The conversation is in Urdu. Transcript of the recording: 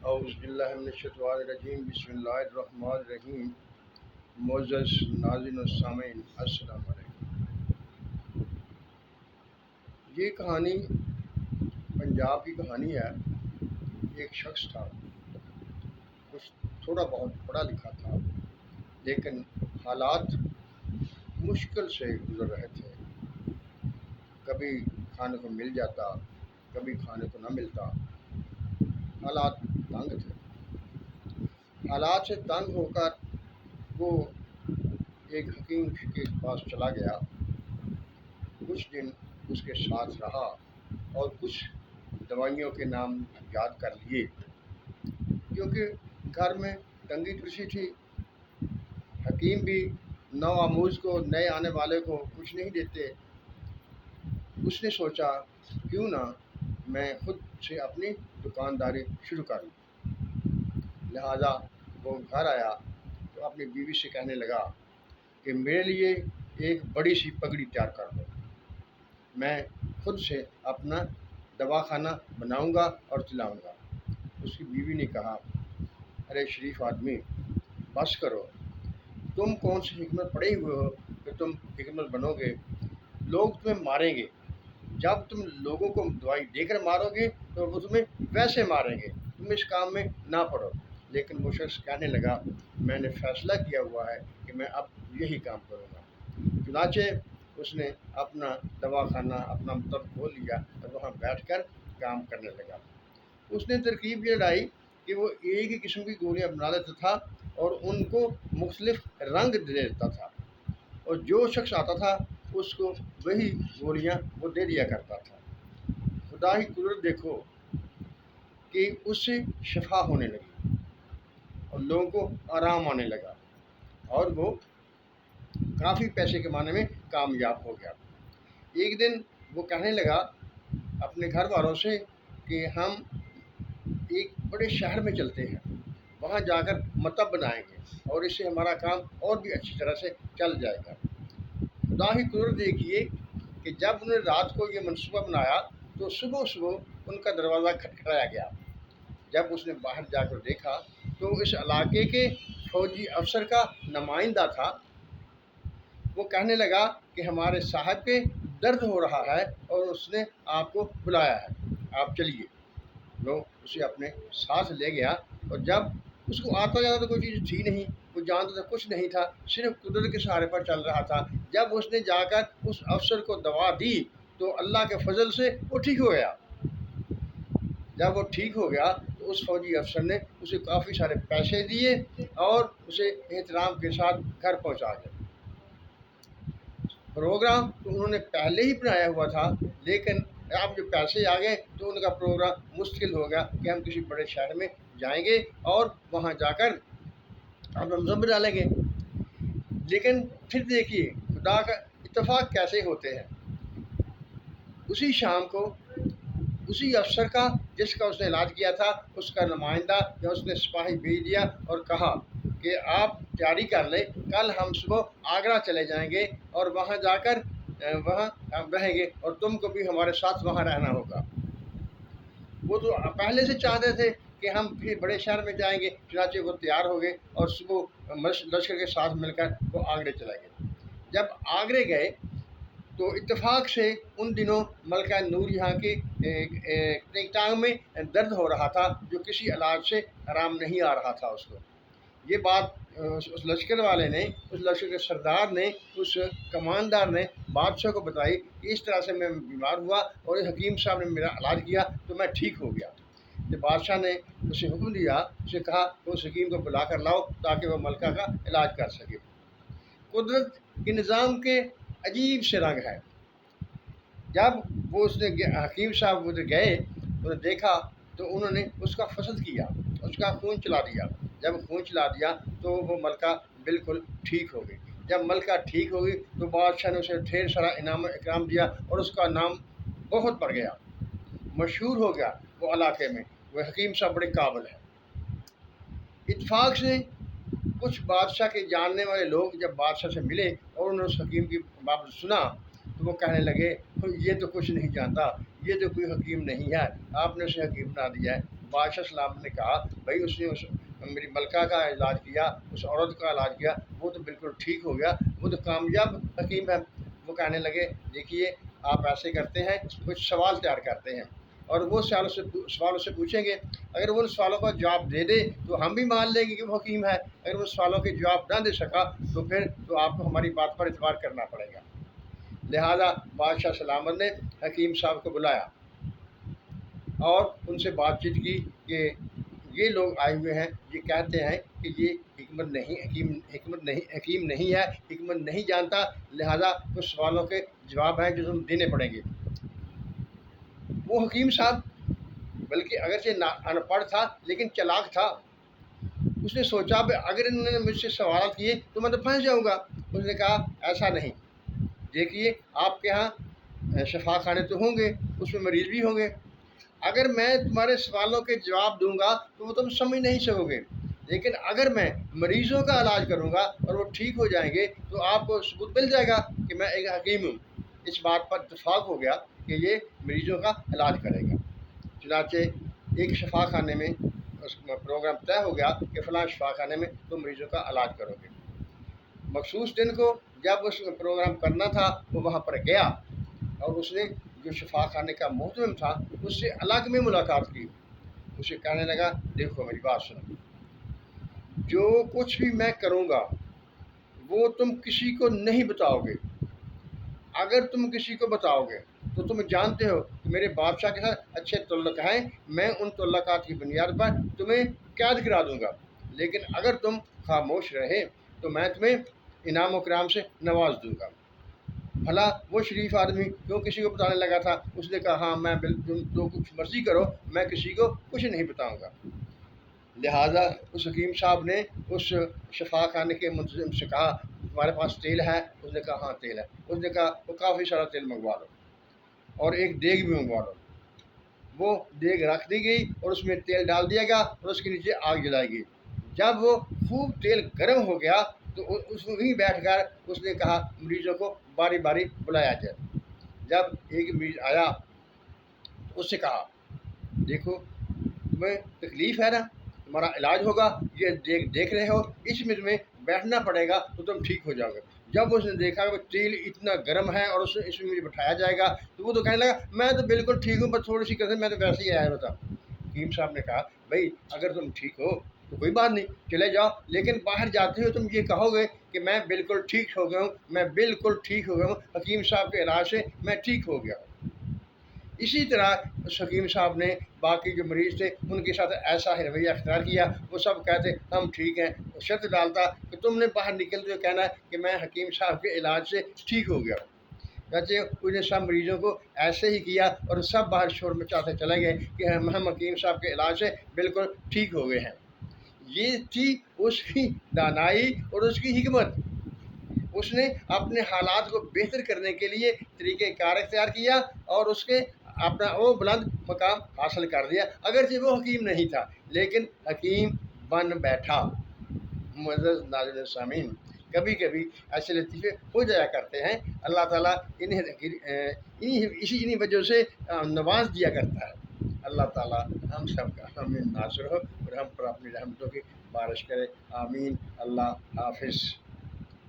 اعوذ باللہ من الشیطان الرجیم بسم اللہ الرحمن الرحیم معزز ناظرین و سامعین السلام علیکم۔ یہ کہانی پنجاب کی کہانی ہے۔ ایک شخص تھا، کچھ تھوڑا بہت پڑھا لکھا تھا، لیکن حالات مشکل سے گزر رہے تھے۔ کبھی کھانے کو مل جاتا، کبھی کھانے کو نہ ملتا۔ حالات تنگ تھے۔ حالات سے تنگ ہو کر وہ ایک حکیم کے پاس چلا گیا۔ کچھ دن اس کے ساتھ رہا اور کچھ دوائیوں کے نام یاد کر لیے، کیونکہ گھر میں تنگی ترسی تھی۔ حکیم بھی نو آموز کو، نئے آنے والے کو کچھ نہیں دیتے۔ اس نے سوچا کیوں نہ میں خود سے اپنی دکانداری شروع کروں۔ لہذا وہ گھر آیا تو اپنی بیوی سے کہنے لگا کہ میرے لیے ایک بڑی سی پگڑی تیار کر دو، میں خود سے اپنا دواخانہ بناؤں گا اور چلاؤں گا۔ اس کی بیوی نے کہا، ارے شریف آدمی، بس کرو، تم کون سی حکمت پڑے ہوئے ہو کہ تم حکمت بنو گے؟ لوگ تمہیں ماریں گے۔ جب تم لوگوں کو دوائی دے کر مارو گے تو وہ تمہیں ویسے ماریں گے، تم اس کام میں نہ پڑو۔ لیکن وہ شخص کہنے لگا، میں نے فیصلہ کیا ہوا ہے کہ میں اب یہی کام کروں گا۔ چنانچہ اس نے اپنا دواخانہ، اپنا مطلب کھول لیا اور وہاں بیٹھ کر کام کرنے لگا۔ اس نے ترکیب یہ لائی کہ وہ ایک ہی قسم کی گولیاں بنا دیتا تھا اور ان کو مختلف رنگ دے دیتا تھا، اور جو شخص آتا تھا اس کو وہی گولیاں وہ دے دیا کرتا تھا۔ خدا ہی قدرت دیکھو کہ اس سے شفا ہونے لگی اور لوگوں کو آرام آنے لگا، اور وہ کافی پیسے کمانے میں کامیاب ہو گیا۔ ایک دن وہ کہنے لگا اپنے گھر والوں سے کہ ہم ایک بڑے شہر میں چلتے ہیں، وہاں جا کر مطب بنائیں گے اور اس سے ہمارا کام اور بھی اچھی طرح سے چل جائے گا۔ خدا ہی قدرت دیکھیے کہ جب انہوں نے رات کو یہ منصوبہ بنایا تو صبح صبح ان کا دروازہ کھٹکھٹایا گیا۔ جب اس نے باہر جا کر دیکھا تو اس علاقے کے فوجی افسر کا نمائندہ تھا۔ وہ کہنے لگا کہ ہمارے صاحب کے درد ہو رہا ہے اور اس نے آپ کو بلایا ہے، آپ چلیے۔ وہ اسے اپنے ساتھ لے گیا، اور جب اس کو آتا جاتا تو کوئی چیز تھی نہیں، وہ جانتا تھا کچھ نہیں تھا، صرف قدرت کے سہارے پر چل رہا تھا۔ جب اس نے جا کر اس افسر کو دوا دی تو اللہ کے فضل سے وہ ٹھیک ہو گیا۔ جب وہ ٹھیک ہو گیا تو اس فوجی افسر نے اسے کافی سارے پیسے دیے اور اسے احترام کے ساتھ گھر پہنچا دیا۔ پروگرام تو انہوں نے پہلے ہی بنایا ہوا تھا، لیکن اب جو پیسے آ گئے تو ان کا پروگرام مشکل ہو گیا کہ ہم کسی بڑے شہر میں جائیں گے اور وہاں جا کر ہم رمضان ڈالیں گے۔ لیکن پھر دیکھیے خدا کا اتفاق کیسے ہوتے ہیں۔ اسی شام کو اسی افسر کا جس کا اس نے علاج کیا تھا، اس کا نمائندہ یا اس نے سپاہی بھیج دیا اور کہا کہ آپ تیاری کر لیں، کل ہم صبح آگرہ چلے جائیں گے اور وہاں جا کر وہاں ہم رہیں گے اور تم کو بھی ہمارے ساتھ وہاں رہنا ہوگا۔ وہ تو پہلے سے چاہتے تھے کہ ہم پھر بڑے شہر میں جائیں گے، چنانچہ وہ تیار ہو گئے اور صبح لشکر کے ساتھ مل کر وہ آگرے چلے گئے۔ جب آگرے گئے تو اتفاق سے ان دنوں ملکہ نور یہاں کی ٹانگ میں درد ہو رہا تھا، جو کسی علاج سے آرام نہیں آ رہا تھا اس کو۔ یہ بات اس لشکر والے نے، اس لشکر کے سردار نے، اس کماندار نے بادشاہ کو بتائی کہ اس طرح سے میں بیمار ہوا اور اس حکیم صاحب نے میرا علاج کیا تو میں ٹھیک ہو گیا۔ تو بادشاہ نے اسے حکم دیا، اسے کہا کہ اس حکیم کو بلا کر لاؤ تاکہ وہ ملکہ کا علاج کر سکے۔ قدرت کے نظام کے عجیب سے رنگ ہے۔ جب وہ اس نے حکیم صاحب ادھر گئے، انہوں نے دیکھا تو انہوں نے اس کا فصل کیا، اس کا خون چلا دیا۔ جب خون چلا دیا تو وہ ملکہ بالکل ٹھیک ہو گئی۔ جب ملکہ ٹھیک ہو گئی تو بادشاہ نے اسے ڈھیر سارا انعام و اکرام دیا اور اس کا نام بہت بڑھ گیا، مشہور ہو گیا وہ علاقے میں، وہ حکیم صاحب بڑے قابل ہیں۔ اتفاق سے کچھ بادشاہ کے جاننے والے لوگ جب بادشاہ سے ملے اور انہوں نے اس حکیم کی بات سنا تو وہ کہنے لگے، یہ تو کچھ نہیں جانتا، یہ تو کوئی حکیم نہیں ہے، آپ نے اسے حکیم بنا دیا ہے۔ بادشاہ سلام نے کہا بھائی اس نے میری ملکہ کا علاج کیا، اس عورت کا علاج کیا، وہ تو بالکل ٹھیک ہو گیا، وہ تو کامیاب حکیم ہے۔ وہ کہنے لگے دیکھیے آپ ایسے کرتے ہیں، کچھ سوال تیار کرتے ہیں اور وہ سوالوں سے پوچھیں گے، اگر وہ ان سوالوں کا جواب دے دے تو ہم بھی مان لیں گے کہ وہ حکیم ہے، اگر وہ سوالوں کے جواب نہ دے سکا تو پھر تو آپ کو ہماری بات پر اعتبار کرنا پڑے گا۔ لہذا بادشاہ سلامت نے حکیم صاحب کو بلایا اور ان سے بات چیت کی کہ یہ لوگ آئے ہوئے ہیں، یہ کہتے ہیں کہ یہ حکیم نہیں ہے، حکمت نہیں جانتا، لہذا کچھ سوالوں کے جواب ہیں جو تم دینے پڑیں گے۔ وہ حکیم صاحب بلکہ اگرچہ ان پڑھ تھا لیکن چلاک تھا، اس نے سوچا کہ اگر انہوں نے مجھ سے سوالات کیے تو میں تو پھنس جاؤں گا۔ اس نے کہا ایسا نہیں، دیکھیے آپ کے ہاں شفا خانے تو ہوں گے، اس میں مریض بھی ہوں گے، اگر میں تمہارے سوالوں کے جواب دوں گا تو وہ تم سمجھ نہیں سکو گے، لیکن اگر میں مریضوں کا علاج کروں گا اور وہ ٹھیک ہو جائیں گے تو آپ کو ثبوت مل جائے گا کہ میں ایک حکیم ہوں۔ اس بات پر اتفاق ہو گیا کہ یہ مریضوں کا علاج کرے گا۔ چنانچہ ایک شفا خانے میں اس پروگرام طے ہو گیا کہ فلاں شفا خانے میں تم مریضوں کا علاج کرو گے۔ مخصوص دن کو جب اس پروگرام کرنا تھا وہ وہاں پر گیا اور اس نے جو شفا خانے کا محترم تھا اس سے الگ میں ملاقات کی۔ اسے کہنے لگا دیکھو میری بات سنو، جو کچھ بھی میں کروں گا وہ تم کسی کو نہیں بتاؤ گے، اگر تم کسی کو بتاؤ گے تو تم جانتے ہو کہ میرے بادشاہ کے ساتھ اچھے تعلق ہیں، میں ان تعلقات کی بنیاد پر تمہیں قید کرا دوں گا، لیکن اگر تم خاموش رہے تو میں تمہیں انعام و کرام سے نواز دوں گا۔ بھلا وہ شریف آدمی کیوں کسی کو بتانے لگا تھا؟ اس نے کہا ہاں میں تم تو کچھ مرضی کرو، میں کسی کو کچھ نہیں بتاؤں گا۔ لہٰذا اس حکیم صاحب نے اس شفا خانے کے منتظم سے کہا تمہارے پاس تیل ہے؟ اس نے کہا ہاں تیل ہے۔ اس نے کہا وہ کافی سارا تیل منگوا لو اور ایک دیگ بھی منگوا لو۔ وہ دیگ رکھ دی گئی اور اس میں تیل ڈال دیا گیا اور اس کے نیچے آگ جلائی گئی۔ جب وہ خوب تیل گرم ہو گیا تو اس وہیں بیٹھ کر اس نے کہا مریضوں کو باری باری بلایا جائے۔ جب ایک مریض آیا تو اس سے کہا دیکھو تمہیں تکلیف ہے نا، تمہارا علاج ہوگا، یہ دیکھ رہے ہو اس میں تمہیں بیٹھنا پڑے گا تو تم ٹھیک ہو جاؤ گے۔ جب اس نے دیکھا کہ تیل اتنا گرم ہے اور اس میں مجھے بٹھایا جائے گا تو وہ تو کہنے لگا میں تو بالکل ٹھیک ہوں، بس تھوڑی سی کسر، میں تو ویسے ہی آیا ہوتا۔ حکیم صاحب نے کہا بھائی اگر تم ٹھیک ہو تو کوئی بات نہیں، چلے جاؤ، لیکن باہر جاتے ہو تم یہ کہو گے کہ میں بالکل ٹھیک ہو گیا ہوں، میں بالکل ٹھیک ہو گیا ہوں، حکیم صاحب کے علاج سے میں ٹھیک ہو گیا ہوں۔ اسی طرح اس حکیم صاحب نے باقی جو مریض تھے ان کے ساتھ ایسا ہی رویہ اختیار کیا، وہ سب کہتے ہم ٹھیک ہیں، شرط ڈالتا کہ تم نے باہر نکلتے ہوئے کہنا ہے کہ میں حکیم صاحب کے علاج سے ٹھیک ہو گیا ہوں۔ کہتے انہیں سب مریضوں کو ایسے ہی کیا اور سب باہر شور مچاتے چلے گئے کہ ہم حکیم صاحب کے علاج سے بالکل ٹھیک ہو گئے ہیں۔ یہ تھی اس کی دانائی اور اس کی حکمت۔ اس نے اپنے حالات کو بہتر کرنے کے لیے طریقہ کار اختیار کیا اور اس کے اپنا وہ بلند مقام حاصل کر دیا، اگرچہ وہ حکیم نہیں تھا لیکن حکیم بن بیٹھا۔ معزز ناظرین سامعین، کبھی کبھی ایسے لطیفے ہو جایا کرتے ہیں، اللہ تعالیٰ انہیں وجہ سے نواز دیا کرتا ہے۔ اللہ تعالیٰ ہم سب کا ہمیں ناصر ہو اور ہم پر اپنی رحمتوں کی بارش کرے، آمین۔ اللہ حافظ۔